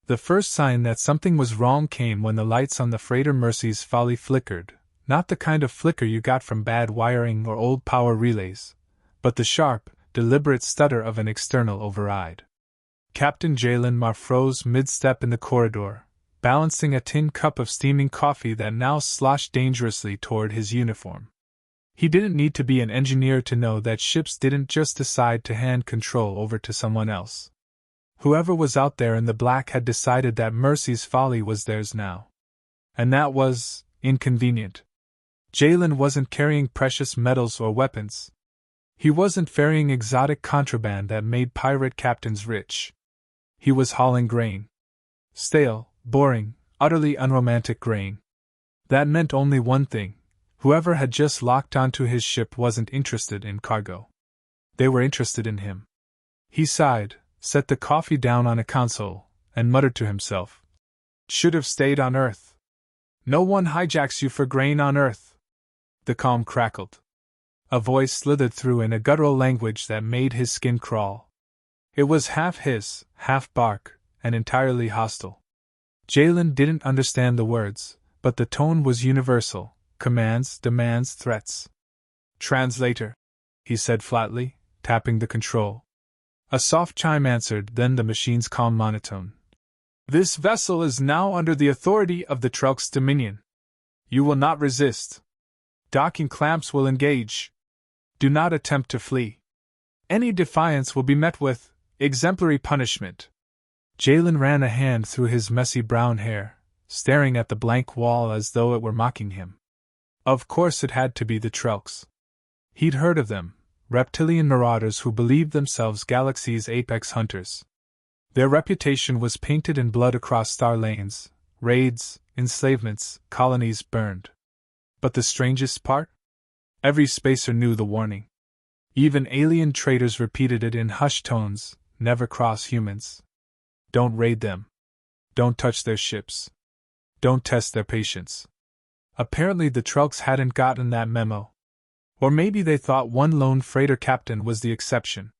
The first sign that something was wrong came when the lights on the freighter Mercy's Folly flickered, not the kind of flicker you got from bad wiring or old power relays, but the sharp, deliberate stutter of an external override. Captain Jalen Marr froze mid-step in the corridor, balancing a tin cup of steaming coffee that now sloshed dangerously toward his uniform. He didn't need to be an engineer to know that ships didn't just decide to hand control over to someone else. Whoever was out there in the black had decided that Mercy's Folly was theirs now. And that was inconvenient. Jalen wasn't carrying precious metals or weapons. He wasn't ferrying exotic contraband that made pirate captains rich. He was hauling grain. Stale, boring, utterly unromantic grain. That meant only one thing: whoever had just locked onto his ship wasn't interested in cargo. They were interested in him. He sighed, set the coffee down on a console, and muttered to himself, "Should have stayed on Earth. No one hijacks you for grain on Earth." The calm crackled. A voice slithered through in a guttural language that made his skin crawl. It was half hiss, half bark, and entirely hostile. Jalen didn't understand the words, but the tone was universal: commands, demands, threats. "Translator," he said flatly, tapping the control. A soft chime answered, then the machine's calm monotone. "This vessel is now under the authority of the Trelk's Dominion. You will not resist. Docking clamps will engage. Do not attempt to flee. Any defiance will be met with exemplary punishment." Jalen ran a hand through his messy brown hair, staring at the blank wall as though it were mocking him. Of course it had to be the Trelks. He'd heard of them. Reptilian marauders who believed themselves galaxy's apex hunters. Their reputation was painted in blood across star lanes: raids, enslavements, colonies burned. But the strangest part? Every spacer knew the warning. Even alien traders repeated it in hushed tones: never cross humans. Don't raid them. Don't touch their ships. Don't test their patience. Apparently the Trelks hadn't gotten that memo. Or maybe they thought one lone freighter captain was the exception.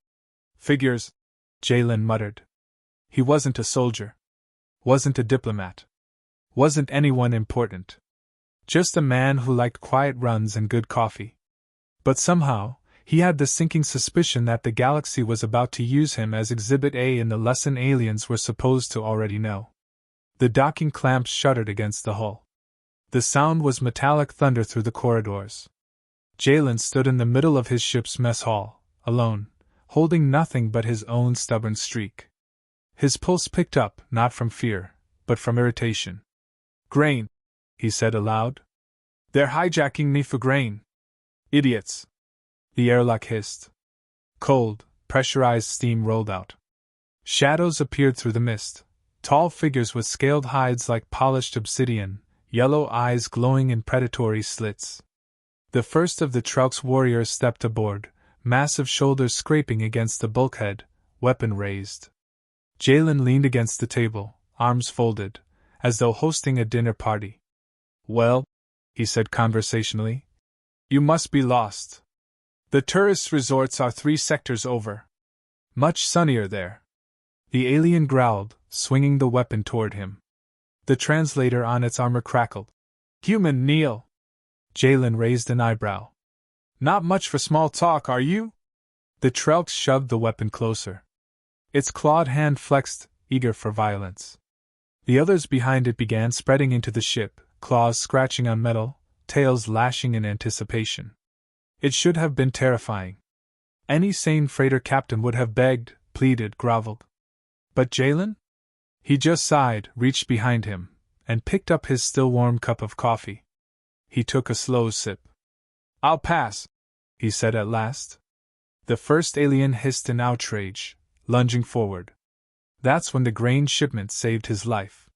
"Figures," Jalen muttered. He wasn't a soldier. Wasn't a diplomat. Wasn't anyone important. Just a man who liked quiet runs and good coffee. But somehow, he had the sinking suspicion that the galaxy was about to use him as Exhibit A in the lesson aliens were supposed to already know. The docking clamps shuddered against the hull. The sound was metallic thunder through the corridors. Jalen stood in the middle of his ship's mess hall, alone, holding nothing but his own stubborn streak. His pulse picked up, not from fear, but from irritation. "Grain," he said aloud. "They're hijacking me for grain. Idiots." The airlock hissed. Cold, pressurized steam rolled out. Shadows appeared through the mist, tall figures with scaled hides like polished obsidian, yellow eyes glowing in predatory slits. The first of the Trelk's warriors stepped aboard, massive shoulders scraping against the bulkhead, weapon raised. Jalen leaned against the table, arms folded, as though hosting a dinner party. "Well," he said conversationally, "you must be lost. The tourist resorts are 3 sectors over. Much sunnier there." The alien growled, swinging the weapon toward him. The translator on its armor crackled. "Human, kneel." Jalen raised an eyebrow. "Not much for small talk, are you?" The Trelk shoved the weapon closer. Its clawed hand flexed, eager for violence. The others behind it began spreading into the ship, claws scratching on metal, tails lashing in anticipation. It should have been terrifying. Any sane freighter captain would have begged, pleaded, groveled. But Jalen? He just sighed, reached behind him, and picked up his still warm cup of coffee. He took a slow sip. "I'll pass," he said at last. The first alien hissed in outrage, lunging forward. That's when the grain shipment saved his life.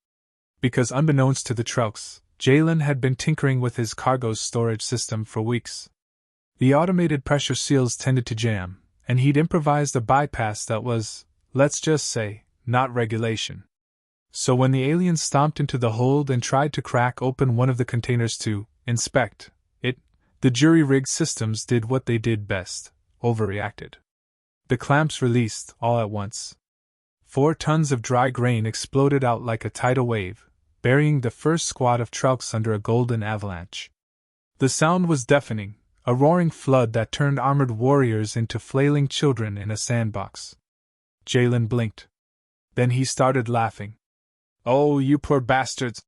Because unbeknownst to the Trelks, Jalen had been tinkering with his cargo storage system for weeks. The automated pressure seals tended to jam, and he'd improvised a bypass that was, let's just say, not regulation. So when the aliens stomped into the hold and tried to crack open one of the containers to inspect it, the jury-rigged systems did what they did best: overreacted. The clamps released, all at once. 4 tons of dry grain exploded out like a tidal wave, burying the first squad of trucks under a golden avalanche. The sound was deafening, a roaring flood that turned armored warriors into flailing children in a sandbox. Jalen blinked. Then he started laughing. "Oh, you poor bastards!"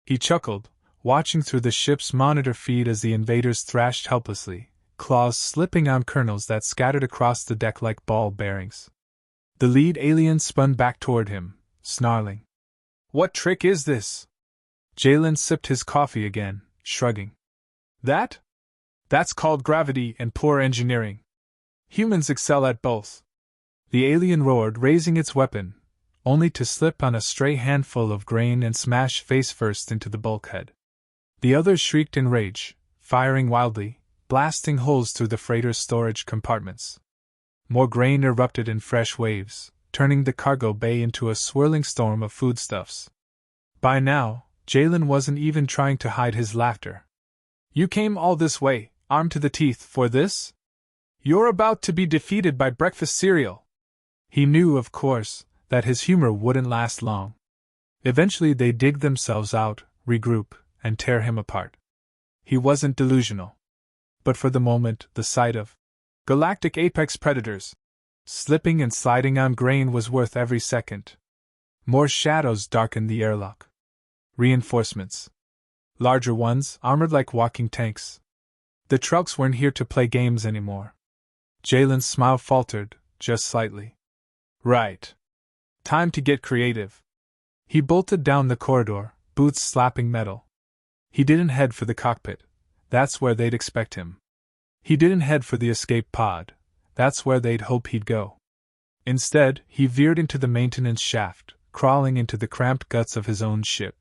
he chuckled, watching through the ship's monitor feed as the invaders thrashed helplessly, claws slipping on kernels that scattered across the deck like ball bearings. The lead alien spun back toward him, snarling. "What trick is this?" Jalen sipped his coffee again, shrugging. That's called gravity and poor engineering. Humans excel at both." The alien roared, raising its weapon, only to slip on a stray handful of grain and smash face first into the bulkhead. The others shrieked in rage, firing wildly, blasting holes through the freighter's storage compartments. More grain erupted in fresh waves, turning the cargo bay into a swirling storm of foodstuffs. By now, Jalen wasn't even trying to hide his laughter. "You came all this way, armed to the teeth, for this? You're about to be defeated by breakfast cereal." He knew, of course, that his humor wouldn't last long. Eventually they'd dig themselves out, regroup, and tear him apart. He wasn't delusional. But for the moment, the sight of galactic apex predators slipping and sliding on grain was worth every second. More shadows darkened the airlock. Reinforcements. Larger ones, armored like walking tanks. The trucks weren't here to play games anymore. Jalen's smile faltered, just slightly. "Right. Time to get creative." He bolted down the corridor, boots slapping metal. He didn't head for the cockpit. That's where they'd expect him. He didn't head for the escape pod. That's where they'd hope he'd go. Instead, he veered into the maintenance shaft, crawling into the cramped guts of his own ship.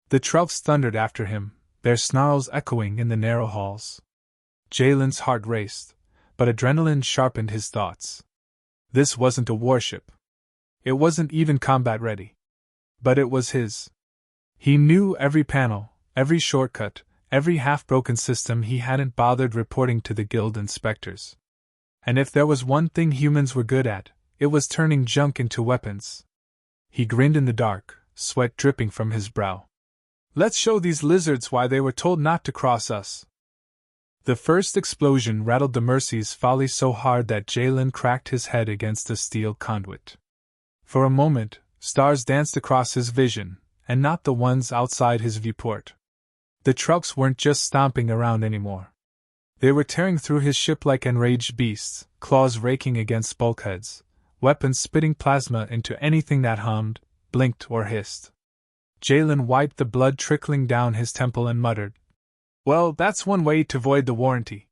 The trucks thundered after him, their snarls echoing in the narrow halls. Jalen's heart raced, but adrenaline sharpened his thoughts. This wasn't a warship. It wasn't even combat ready. But it was his. He knew every panel, every shortcut, every half-broken system he hadn't bothered reporting to the guild inspectors. And if there was one thing humans were good at, it was turning junk into weapons. He grinned in the dark, sweat dripping from his brow. "Let's show these lizards why they were told not to cross us." The first explosion rattled the Mercy's folly so hard that Jalen cracked his head against a steel conduit. For a moment, stars danced across his vision, and not the ones outside his viewport. The trucks weren't just stomping around anymore. They were tearing through his ship like enraged beasts, claws raking against bulkheads, weapons spitting plasma into anything that hummed, blinked, or hissed. Jalen wiped the blood trickling down his temple and muttered, "Well, that's one way to void the warranty."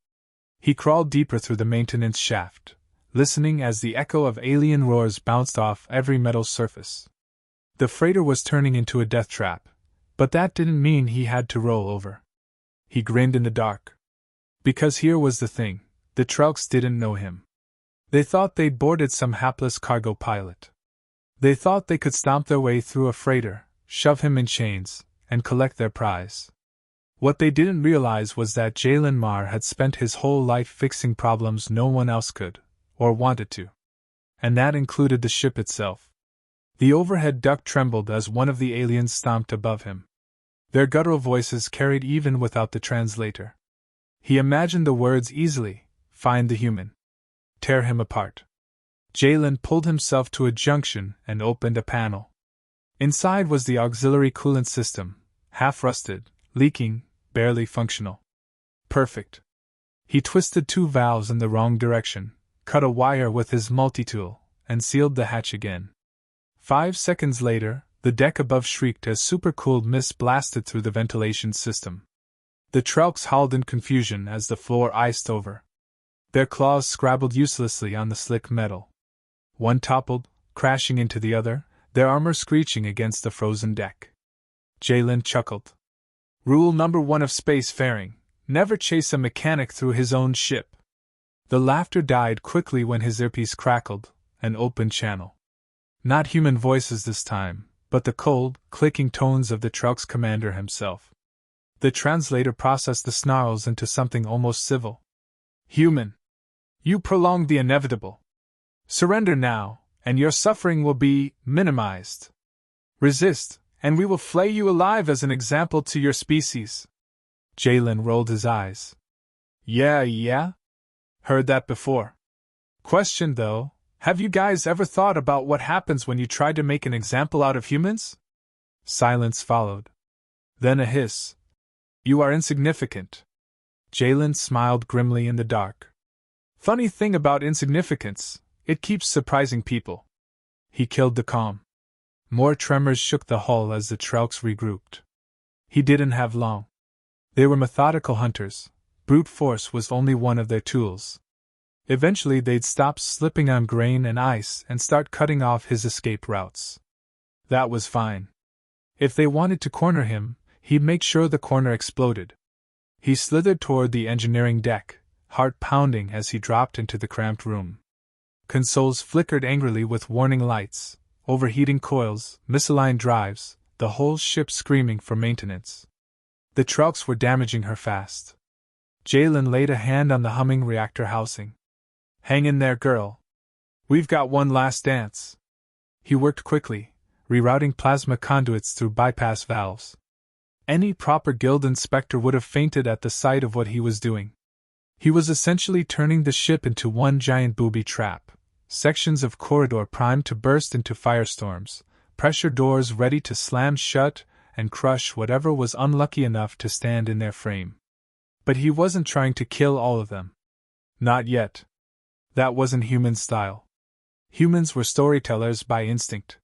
He crawled deeper through the maintenance shaft, listening as the echo of alien roars bounced off every metal surface. The freighter was turning into a death trap, but that didn't mean he had to roll over. He grinned in the dark. Because here was the thing, the trucks didn't know him. They thought they'd boarded some hapless cargo pilot. They thought they could stomp their way through a freighter, shove him in chains, and collect their prize. What they didn't realize was that Jalen Marr had spent his whole life fixing problems no one else could, or wanted to. And that included the ship itself. The overhead duct trembled as one of the aliens stomped above him. Their guttural voices carried even without the translator. He imagined the words easily: find the human. Tear him apart. Jalen pulled himself to a junction and opened a panel. Inside was the auxiliary coolant system, half-rusted, leaking, barely functional. Perfect. He twisted 2 valves in the wrong direction, cut a wire with his multi-tool, and sealed the hatch again. 5 seconds later, the deck above shrieked as supercooled mist blasted through the ventilation system. The trucks howled in confusion as the floor iced over. Their claws scrabbled uselessly on the slick metal. One toppled, crashing into the other, their armor screeching against the frozen deck. Jalen chuckled. Rule number 1 of spacefaring: never chase a mechanic through his own ship. The laughter died quickly when his earpiece crackled, an open channel. Not human voices this time, but the cold, clicking tones of the truck's commander himself. The translator processed the snarls into something almost civil. "Human! You prolonged the inevitable. Surrender now, and your suffering will be minimized. Resist, and we will flay you alive as an example to your species. Jalen rolled his eyes. Yeah? Heard that before. Question though, have you guys ever thought about what happens when you try to make an example out of humans? Silence followed. Then a hiss. You are insignificant. Jalen smiled grimly in the dark. Funny thing about insignificance, it keeps surprising people. He killed the calm. More tremors shook the hull as the Trelks regrouped. He didn't have long. They were methodical hunters. Brute force was only one of their tools. Eventually they'd stop slipping on grain and ice and start cutting off his escape routes. That was fine. If they wanted to corner him, he'd make sure the corner exploded. He slithered toward the engineering deck, heart pounding as he dropped into the cramped room. Consoles flickered angrily with warning lights, overheating coils, misaligned drives, the whole ship screaming for maintenance. The Trelks were damaging her fast. Jalen laid a hand on the humming reactor housing. Hang in there, girl. We've got one last dance. He worked quickly, rerouting plasma conduits through bypass valves. Any proper guild inspector would have fainted at the sight of what he was doing. He was essentially turning the ship into one giant booby trap, sections of corridor primed to burst into firestorms, pressure doors ready to slam shut and crush whatever was unlucky enough to stand in their frame. But he wasn't trying to kill all of them. Not yet. That wasn't human style. Humans were storytellers by instinct.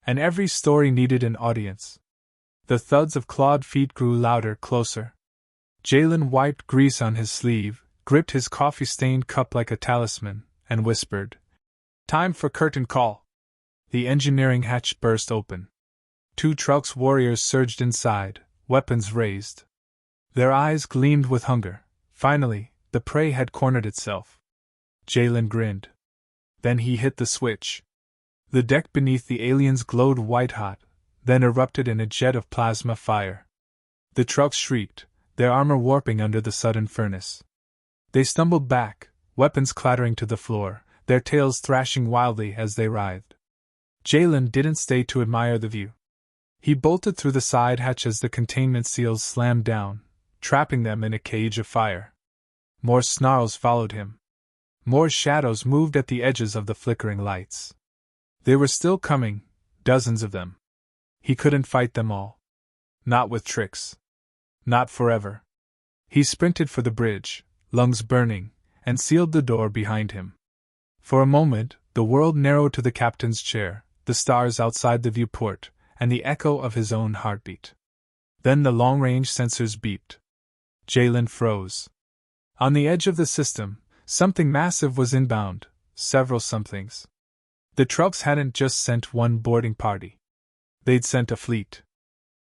And every story needed an audience. The thuds of clawed feet grew louder, closer. Jalen wiped grease on his sleeve, gripped his coffee-stained cup like a talisman, and whispered, "Time for curtain call." The engineering hatch burst open. 2 Trelks warriors surged inside, weapons raised. Their eyes gleamed with hunger. Finally, the prey had cornered itself. Jalen grinned. Then he hit the switch. The deck beneath the aliens glowed white-hot, then erupted in a jet of plasma fire. The Trelks shrieked, their armor warping under the sudden furnace. They stumbled back, weapons clattering to the floor, their tails thrashing wildly as they writhed. Jalen didn't stay to admire the view. He bolted through the side hatch as the containment seals slammed down, trapping them in a cage of fire. More snarls followed him. More shadows moved at the edges of the flickering lights. They were still coming, dozens of them. He couldn't fight them all. Not with tricks. Not forever. He sprinted for the bridge, lungs burning, and sealed the door behind him. For a moment, the world narrowed to the captain's chair, the stars outside the viewport, and the echo of his own heartbeat. Then the long-range sensors beeped. Jalen froze. On the edge of the system, something massive was inbound, several somethings. The Trelks hadn't just sent one boarding party. They'd sent a fleet.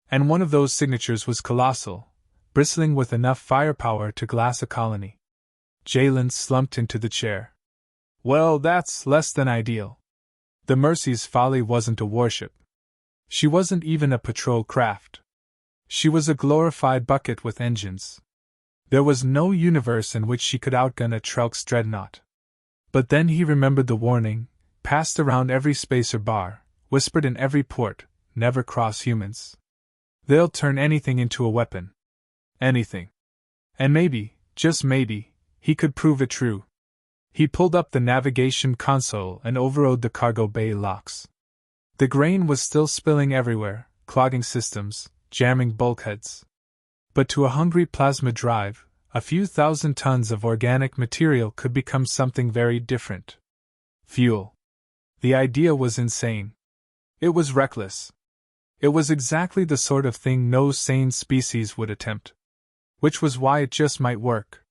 And one of those signatures was colossal, bristling with enough firepower to glass a colony. Jalen slumped into the chair. Well, that's less than ideal. The Mercy's Folly wasn't a warship. She wasn't even a patrol craft. She was a glorified bucket with engines. There was no universe in which she could outgun a Trelks dreadnought. But then he remembered the warning, passed around every spacer bar, whispered in every port, never cross humans. They'll turn anything into a weapon. Anything. And maybe, just maybe, he could prove it true. He pulled up the navigation console and overrode the cargo bay locks. The grain was still spilling everywhere, clogging systems, jamming bulkheads. But to a hungry plasma drive, a few thousand tons of organic material could become something very different. Fuel. The idea was insane. It was reckless. It was exactly the sort of thing no sane species would attempt. Which was why it just might work.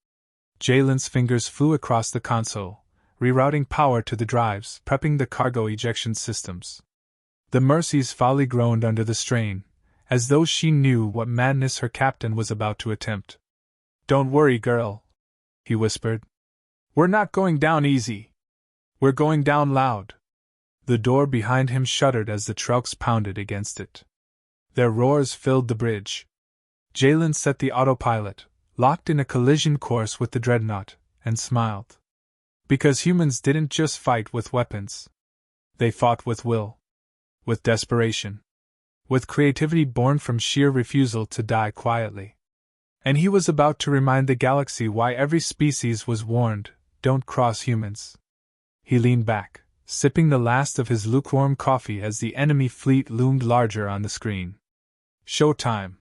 Jalen's fingers flew across the console, rerouting power to the drives, prepping the cargo ejection systems. The Mercy's Folly groaned under the strain, as though she knew what madness her captain was about to attempt. "Don't worry, girl," he whispered. "We're not going down easy. We're going down loud." The door behind him shuddered as the Trelks pounded against it. Their roars filled the bridge. Jalen set the autopilot, locked in a collision course with the dreadnought, and smiled. Because humans didn't just fight with weapons. They fought with will. With desperation. With creativity born from sheer refusal to die quietly. And he was about to remind the galaxy why every species was warned, don't cross humans. He leaned back, sipping the last of his lukewarm coffee as the enemy fleet loomed larger on the screen. Showtime.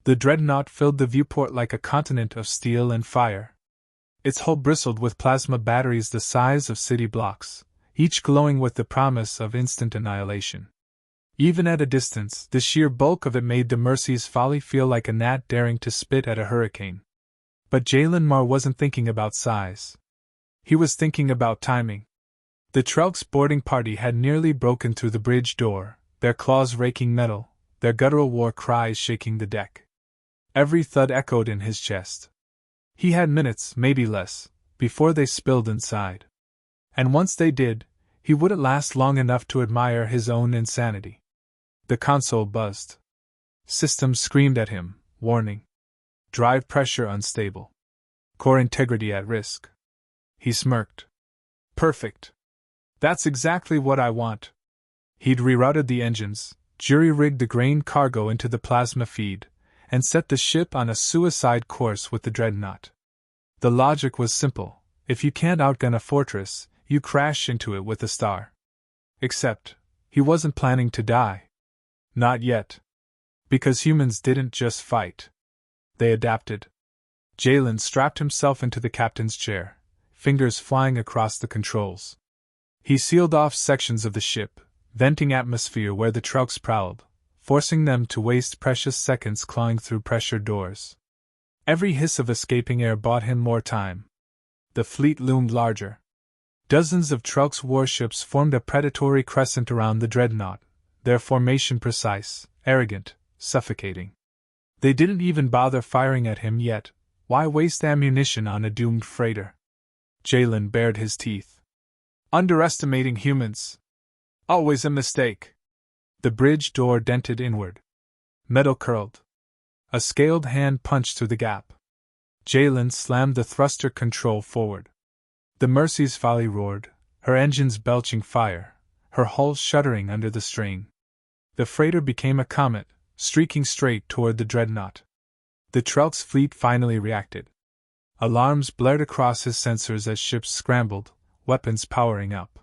The dreadnought filled the viewport like a continent of steel and fire. Its hull bristled with plasma batteries the size of city blocks, each glowing with the promise of instant annihilation. Even at a distance, the sheer bulk of it made the Mercy's Folly feel like a gnat daring to spit at a hurricane. But Jalen Marr wasn't thinking about size. He was thinking about timing. The Trelk's boarding party had nearly broken through the bridge door, their claws raking metal, their guttural war cries shaking the deck. Every thud echoed in his chest. He had minutes, maybe less, before they spilled inside. And once they did, he wouldn't last long enough to admire his own insanity. The console buzzed. Systems screamed at him, warning. Drive pressure unstable. Core integrity at risk. He smirked. Perfect. That's exactly what I want. He'd rerouted the engines, jury-rigged the grain cargo into the plasma feed, and set the ship on a suicide course with the dreadnought. The logic was simple. If you can't outgun a fortress, you crash into it with a star. Except, he wasn't planning to die. Not yet. Because humans didn't just fight. They adapted. Jalen strapped himself into the captain's chair, fingers flying across the controls. He sealed off sections of the ship, venting atmosphere where the Trelks prowled, forcing them to waste precious seconds clawing through pressure doors. Every hiss of escaping air bought him more time. The fleet loomed larger. Dozens of Trelks warships formed a predatory crescent around the dreadnought, their formation precise, arrogant, suffocating. They didn't even bother firing at him yet. Why waste ammunition on a doomed freighter? Jalen bared his teeth. Underestimating humans. Always a mistake. The bridge door dented inward. Metal curled. A scaled hand punched through the gap. Jalen slammed the thruster control forward. The Mercy's Folly roared, her engines belching fire, her hull shuddering under the strain. The freighter became a comet, streaking straight toward the dreadnought. The Trelk's fleet finally reacted. Alarms blared across his sensors as ships scrambled, weapons powering up.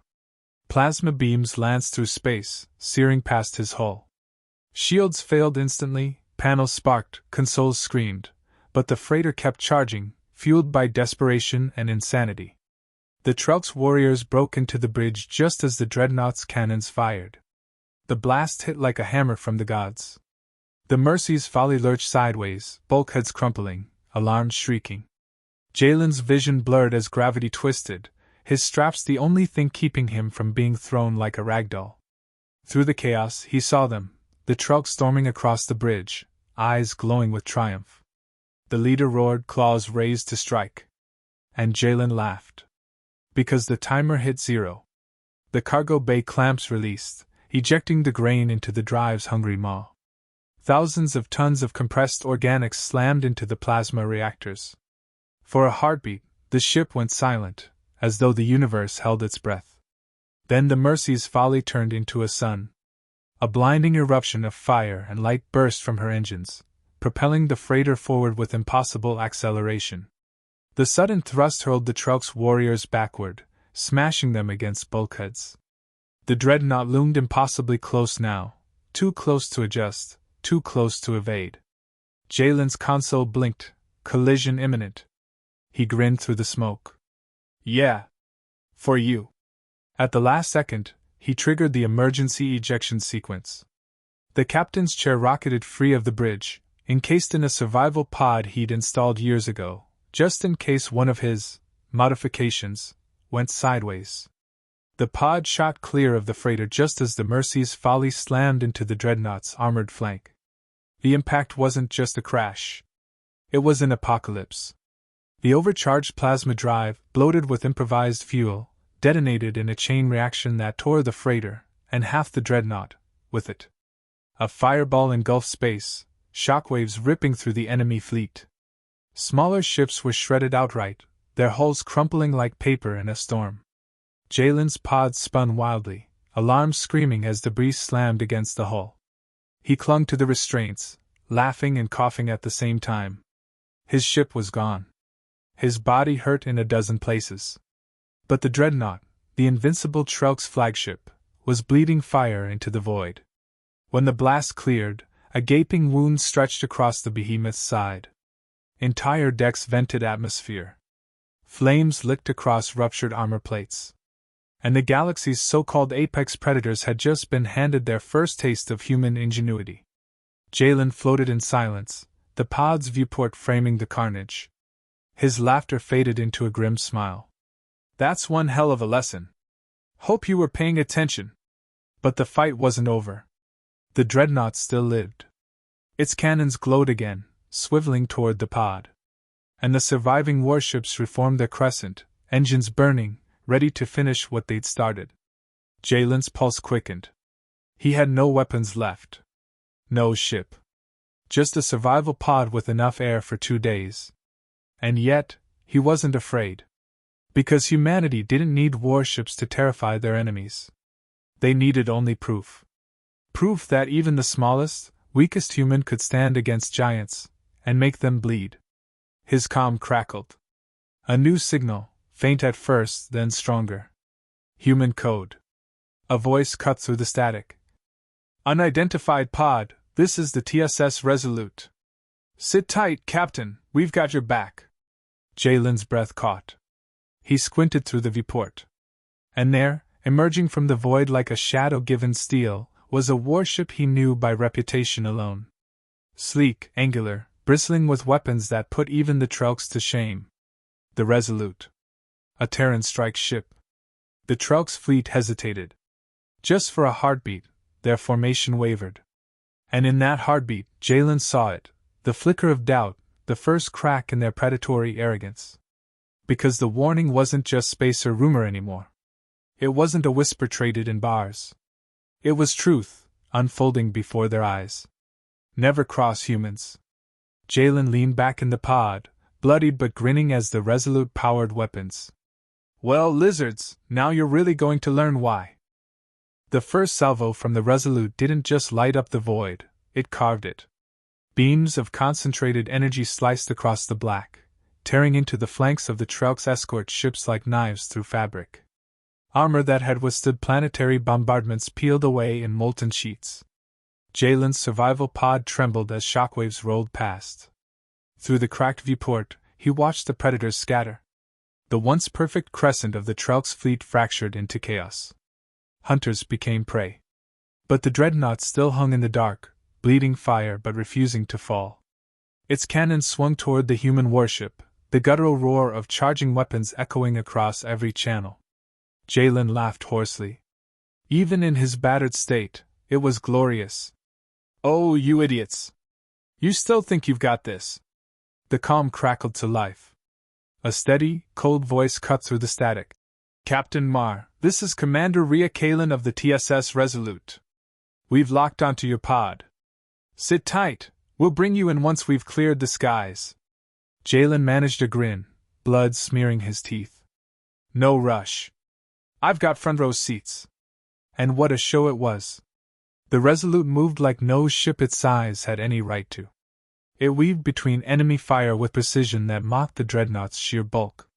Plasma beams lanced through space, searing past his hull. Shields failed instantly, panels sparked, consoles screamed, but the freighter kept charging, fueled by desperation and insanity. The Trelk's warriors broke into the bridge just as the dreadnought's cannons fired. The blast hit like a hammer from the gods. The Mercy's Folly lurched sideways, bulkheads crumpling, alarms shrieking. Jalen's vision blurred as gravity twisted, his straps the only thing keeping him from being thrown like a ragdoll. Through the chaos, he saw them, the Trelk storming across the bridge, eyes glowing with triumph. The leader roared, claws raised to strike. And Jalen laughed. Because the timer hit 0. The cargo bay clamps released, ejecting the grain into the drive's hungry maw. Thousands of tons of compressed organics slammed into the plasma reactors. For a heartbeat, the ship went silent, as though the universe held its breath. Then the Mercy's Folly turned into a sun. A blinding eruption of fire and light burst from her engines, propelling the freighter forward with impossible acceleration. The sudden thrust hurled the Trelk's warriors backward, smashing them against bulkheads. The dreadnought loomed impossibly close now, too close to adjust, too close to evade. Jalen's console blinked, collision imminent. He grinned through the smoke. Yeah. For you. At the last second, he triggered the emergency ejection sequence. The captain's chair rocketed free of the bridge, encased in a survival pod he'd installed years ago, just in case one of his modifications went sideways. The pod shot clear of the freighter just as the Mercy's Folly slammed into the dreadnought's armored flank. The impact wasn't just a crash. It was an apocalypse. The overcharged plasma drive, bloated with improvised fuel, detonated in a chain reaction that tore the freighter, and half the dreadnought, with it. A fireball engulfed space, shockwaves ripping through the enemy fleet. Smaller ships were shredded outright, their hulls crumpling like paper in a storm. Jalen's pod spun wildly, alarm screaming as debris slammed against the hull. He clung to the restraints, laughing and coughing at the same time. His ship was gone. His body hurt in a dozen places. But the dreadnought, the invincible Trelk's flagship, was bleeding fire into the void. When the blast cleared, a gaping wound stretched across the behemoth's side. Entire decks vented atmosphere. Flames licked across ruptured armor plates. And the galaxy's so-called apex predators had just been handed their first taste of human ingenuity. Jalen floated in silence, the pod's viewport framing the carnage. His laughter faded into a grim smile. That's one hell of a lesson. Hope you were paying attention. But the fight wasn't over. The dreadnought still lived. Its cannons glowed again, swiveling toward the pod. And the surviving warships reformed their crescent, engines burning, ready to finish what they'd started. Jalen's pulse quickened. He had no weapons left. No ship. Just a survival pod with enough air for 2 days. And yet, he wasn't afraid. Because humanity didn't need warships to terrify their enemies. They needed only proof. Proof that even the smallest, weakest human could stand against giants, and make them bleed. His comm crackled. A new signal, faint at first, then stronger. Human code. A voice cut through the static. Unidentified pod, this is the TSS Resolute. Sit tight, Captain, we've got your back. Jalen's breath caught. He squinted through the viewport. And there, emerging from the void like a shadow given steel, was a warship he knew by reputation alone. Sleek, angular, bristling with weapons that put even the Trelks to shame. The Resolute. A Terran strike ship. The Trelks fleet hesitated. Just for a heartbeat, their formation wavered. And in that heartbeat, Jalen saw it, the flicker of doubt, the first crack in their predatory arrogance. Because the warning wasn't just space or rumor anymore. It wasn't a whisper traded in bars. It was truth, unfolding before their eyes. Never cross humans. Jalen leaned back in the pod, bloodied but grinning as the Resolute powered weapons. Well, lizards, now you're really going to learn why. The first salvo from the Resolute didn't just light up the void, it carved it. Beams of concentrated energy sliced across the black, tearing into the flanks of the Trelk's escort ships like knives through fabric. Armor that had withstood planetary bombardments peeled away in molten sheets. Jalen's survival pod trembled as shockwaves rolled past. Through the cracked viewport, he watched the predators scatter. The once perfect crescent of the Trelk's fleet fractured into chaos. Hunters became prey. But the dreadnought still hung in the dark, bleeding fire but refusing to fall. Its cannons swung toward the human warship, the guttural roar of charging weapons echoing across every channel. Jalen laughed hoarsely. Even in his battered state, it was glorious. Oh, you idiots! You still think you've got this? The comm crackled to life. A steady, cold voice cut through the static. Captain Marr, this is Commander Rhea Kalin of the TSS Resolute. We've locked onto your pod. Sit tight, we'll bring you in once we've cleared the skies. Jalen managed a grin, blood smearing his teeth. No rush. I've got front row seats. And what a show it was. The Resolute moved like no ship its size had any right to. It weaved between enemy fire with precision that mocked the dreadnought's sheer bulk.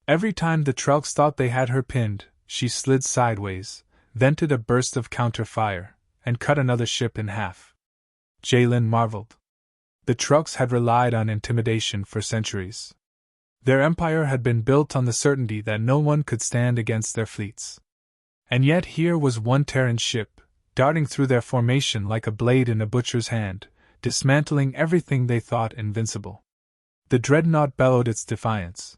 Every time the Trelks thought they had her pinned, she slid sideways, vented a burst of counter-fire, and cut another ship in half. Jalen marveled. The Trelks had relied on intimidation for centuries. Their empire had been built on the certainty that no one could stand against their fleets. And yet here was one Terran ship, darting through their formation like a blade in a butcher's hand, dismantling everything they thought invincible. The dreadnought bellowed its defiance.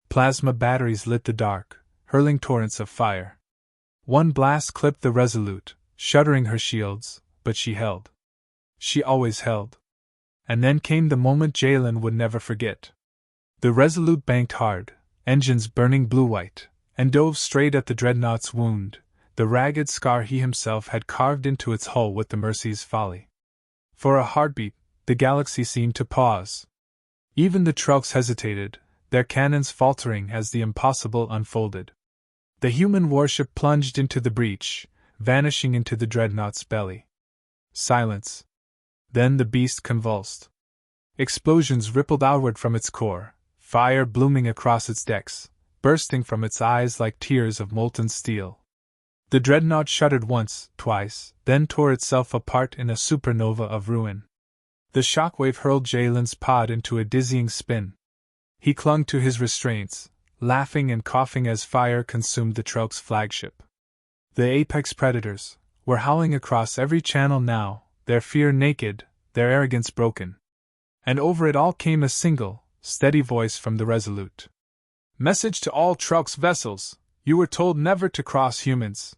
Plasma batteries lit the dark, hurling torrents of fire. One blast clipped the Resolute, shuddering her shields, but she held. She always held. And then came the moment Jalen would never forget. The Resolute banked hard, engines burning blue-white, and dove straight at the dreadnought's wound, the ragged scar he himself had carved into its hull with the Mercy's folly. For a heartbeat, the galaxy seemed to pause. Even the Trelks hesitated, their cannons faltering as the impossible unfolded. The human warship plunged into the breach, vanishing into the dreadnought's belly. Silence. Then the beast convulsed. Explosions rippled outward from its core, fire blooming across its decks, bursting from its eyes like tears of molten steel. The dreadnought shuddered once, twice, then tore itself apart in a supernova of ruin. The shockwave hurled Jalen's pod into a dizzying spin. He clung to his restraints, laughing and coughing as fire consumed the Trelk's flagship. The apex predators were howling across every channel now, their fear naked, their arrogance broken. And over it all came a single, steady voice from the Resolute. Message to all Trelk's vessels: you were told never to cross humans.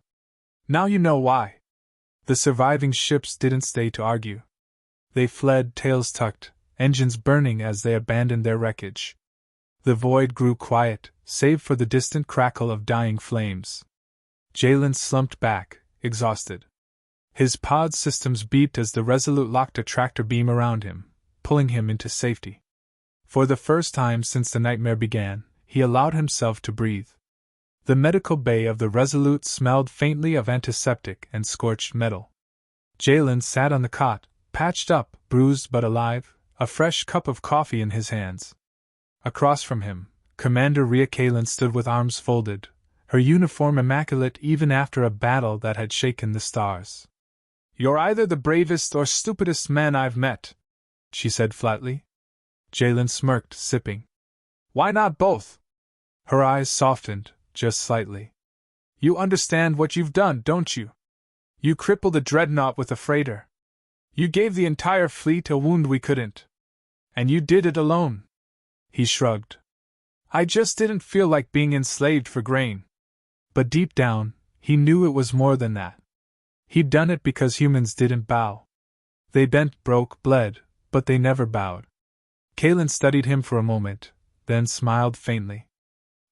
Now you know why. The surviving ships didn't stay to argue. They fled, tails tucked, engines burning as they abandoned their wreckage. The void grew quiet, save for the distant crackle of dying flames. Jalen slumped back, exhausted. His pod systems beeped as the Resolute locked a tractor beam around him, pulling him into safety. For the first time since the nightmare began, he allowed himself to breathe. The medical bay of the Resolute smelled faintly of antiseptic and scorched metal. Jalen sat on the cot, patched up, bruised but alive, a fresh cup of coffee in his hands. Across from him, Commander Rhea Kalen stood with arms folded, her uniform immaculate even after a battle that had shaken the stars. "You're either the bravest or stupidest man I've met," she said flatly. Jalen smirked, sipping. "Why not both?" Her eyes softened, just slightly. "You understand what you've done, don't you? You crippled a dreadnought with a freighter. You gave the entire fleet a wound we couldn't. And you did it alone." He shrugged. "I just didn't feel like being enslaved for grain." But deep down, he knew it was more than that. He'd done it because humans didn't bow. They bent, broke, bled, but they never bowed. Kalen studied him for a moment, then smiled faintly.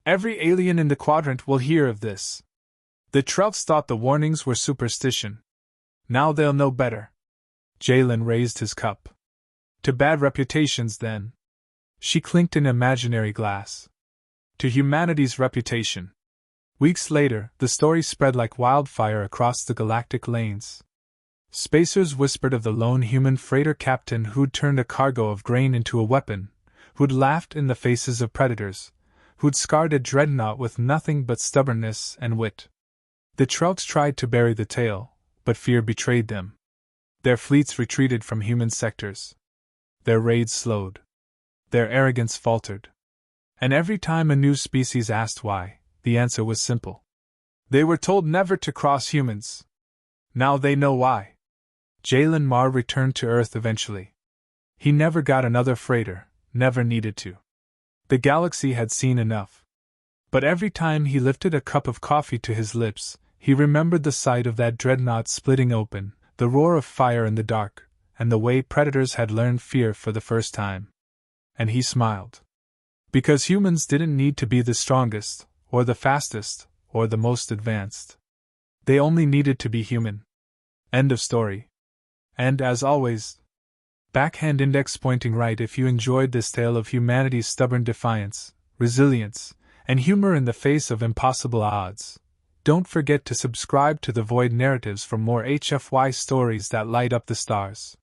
"Every alien in the quadrant will hear of this. The Trelks thought the warnings were superstition. Now they'll know better." Jalen raised his cup. "To bad reputations, then." She clinked an imaginary glass. "To humanity's reputation." Weeks later, the story spread like wildfire across the galactic lanes. Spacers whispered of the lone human freighter captain who'd turned a cargo of grain into a weapon, who'd laughed in the faces of predators, who'd scarred a dreadnought with nothing but stubbornness and wit. The Trelks tried to bury the tale, but fear betrayed them. Their fleets retreated from human sectors. Their raids slowed. Their arrogance faltered. And every time a new species asked why, the answer was simple. They were told never to cross humans. Now they know why. Jalen Marr returned to Earth eventually. He never got another freighter, never needed to. The galaxy had seen enough. But every time he lifted a cup of coffee to his lips, he remembered the sight of that dreadnought splitting open, the roar of fire in the dark, and the way predators had learned fear for the first time. And he smiled. Because humans didn't need to be the strongest, or the fastest, or the most advanced. They only needed to be human. End of story. And as always, backhand index pointing right if you enjoyed this tale of humanity's stubborn defiance, resilience, and humor in the face of impossible odds. Don't forget to subscribe to the Void Narratives for more HFY stories that light up the stars.